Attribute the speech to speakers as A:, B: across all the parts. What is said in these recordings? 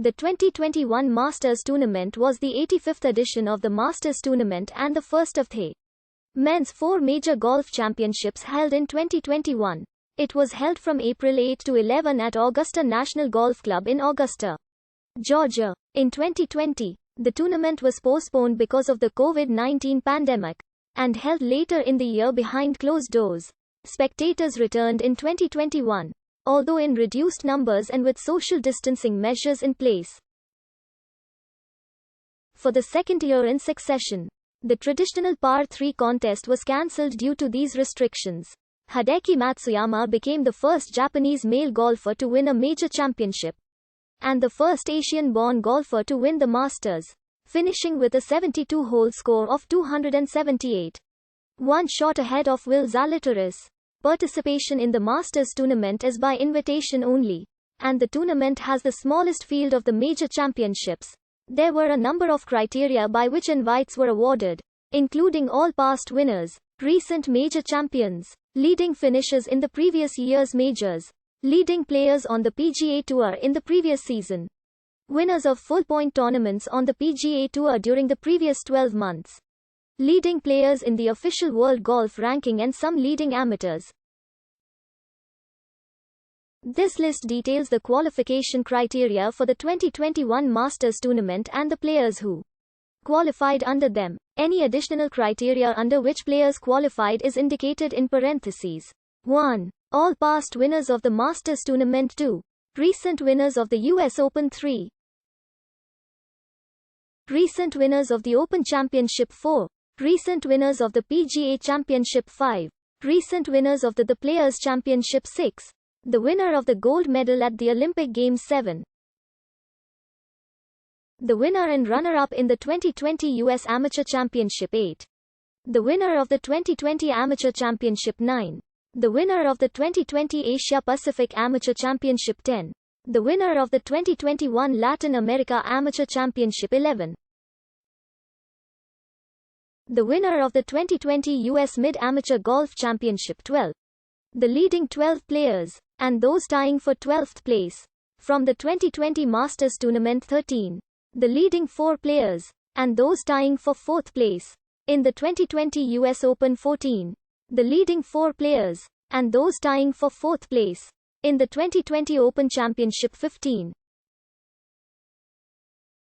A: The 2021 Masters Tournament was the 85th edition of the Masters Tournament and the first of the men's 4 major golf championships held in 2021. It was held from April 8 to 11 at Augusta National Golf Club in Augusta, Georgia. In 2020, the tournament was postponed because of the COVID-19 pandemic and held later in the year behind closed doors. Spectators returned in 2021, although in reduced numbers and with social distancing measures in place. For the second year in succession, the traditional par 3 contest was cancelled due to these restrictions. Hideki Matsuyama became the first Japanese male golfer to win a major championship and the first Asian-born golfer to win the Masters, finishing with a 72-hole score of 278. One shot ahead of Will Zalatoris. Participation in the Masters tournament is by invitation only, and the tournament has the smallest field of the major championships. There were a number of criteria by which invites were awarded, including all past winners, recent major champions, leading finishers in the previous year's majors, leading players on the PGA Tour in the previous season, winners of full-point tournaments on the PGA Tour during the previous 12 months, leading players in the official World Golf Ranking and some leading amateurs. This list details the qualification criteria for the 2021 Masters Tournament and the players who qualified under them. Any additional criteria under which players qualified is indicated in parentheses. 1. All past winners of the Masters Tournament. 2. Recent winners of the US Open. 3. Recent winners of the Open Championship. 4. Recent winners of the PGA Championship. 5. Recent winners of the Players Championship. 6. The winner of the gold medal at the Olympic Games. 7. The winner and runner-up in the 2020 US Amateur Championship. 8. The winner of the 2020 Amateur Championship. 9. The winner of the 2020 Asia Pacific Amateur Championship. 10. The winner of the 2021 Latin America Amateur Championship. 11. The winner of the 2020 US Mid-Amateur Golf Championship. 12. The leading 12 players, and those tying for 12th place, from the 2020 Masters Tournament. 13. The leading 4 players, and those tying for 4th place, in the 2020 US Open. 14. The leading 4 players, and those tying for 4th place, in the 2020 Open Championship. 15.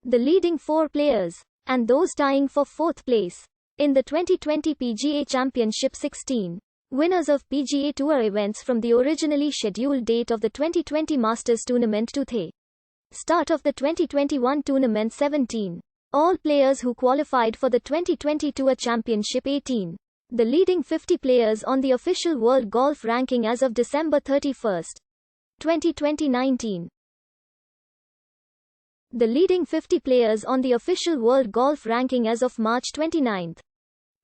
A: The leading 4 players, and those tying for 4th place, in the 2020 PGA Championship. 16. Winners of PGA Tour events from the originally scheduled date of the 2020 Masters Tournament to the start of the 2021 tournament. 17. All players who qualified for the 2020 Tour Championship. 18. The leading 50 players on the official World Golf Ranking as of December 31, 2019. The leading 50 players on the official World Golf Ranking as of March 29,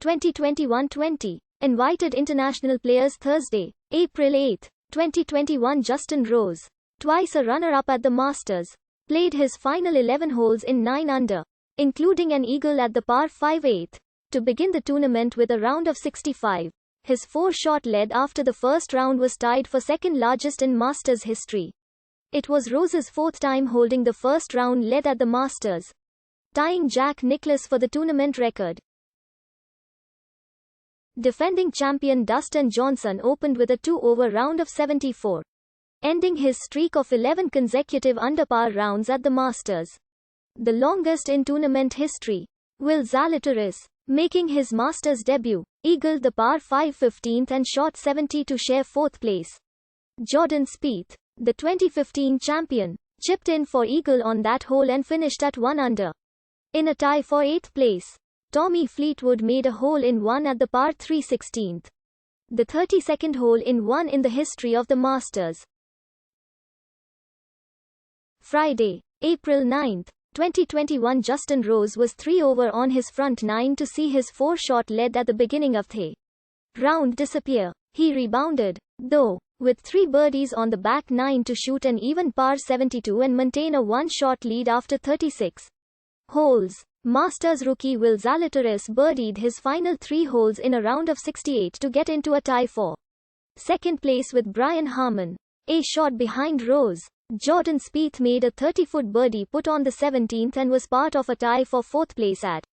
A: 2021. 20. Invited international players. Thursday, April 8, 2021. Justin Rose, twice a runner-up at the Masters, played his final 11 holes in 9 under, including an eagle at the par 5 8th, to begin the tournament with a round of 65. His 4-shot lead after the first round was tied for second largest in Masters history. It was Rose's 4th time holding the first round lead at the Masters, tying Jack Nicklaus for the tournament record. Defending champion Dustin Johnson opened with a 2-over round of 74, ending his streak of 11 consecutive under-par rounds at the Masters, the longest in tournament history. Will Zalatoris, making his Masters debut, eagled the par 5 15th and shot 70 to share 4th place. Jordan Spieth, the 2015 champion, chipped in for eagle on that hole and finished at 1 under, in a tie for 8th place. Tommy Fleetwood made a hole-in-one at the par 3 16th, the 32nd hole-in-one in the history of the Masters. Friday, April 9, 2021. Justin Rose was 3 over on his front 9 to see his 4-shot lead at the beginning of the round disappear. He rebounded, though, with 3 birdies on the back 9 to shoot an even par 72 and maintain a 1-shot lead after 36 holes. Masters rookie Will Zalatoris birdied his final 3 holes in a round of 68 to get into a tie for second place with Brian Harman, a shot behind Rose. Jordan Spieth made a 30-foot birdie putt on the 17th and was part of a tie for 4th place at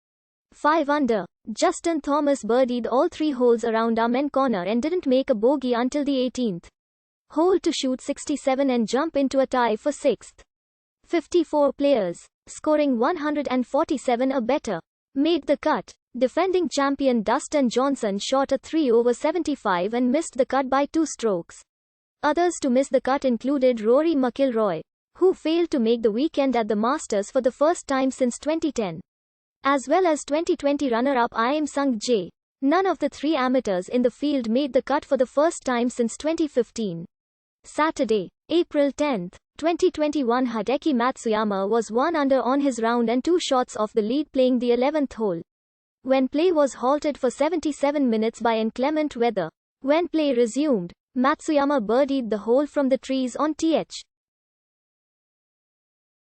A: 5 under. Justin Thomas birdied all 3 holes around Amen Corner and didn't make a bogey until the 18th hole to shoot 67 and jump into a tie for 6th. 54 players, scoring 147 or better, made the cut. Defending champion Dustin Johnson shot a 3 over 75 and missed the cut by 2 strokes. Others to miss the cut included Rory McIlroy, who failed to make the weekend at the Masters for the first time since 2010, as well as 2020 runner-up Im Sung Jae. None of the 3 amateurs in the field made the cut for the first time since 2015. Saturday, April 10, 2021. Hideki Matsuyama was 1 under on his round and 2 shots off the lead playing the 11th hole, when play was halted for 77 minutes by inclement weather. When play resumed, Matsuyama birdied the hole from the trees on th.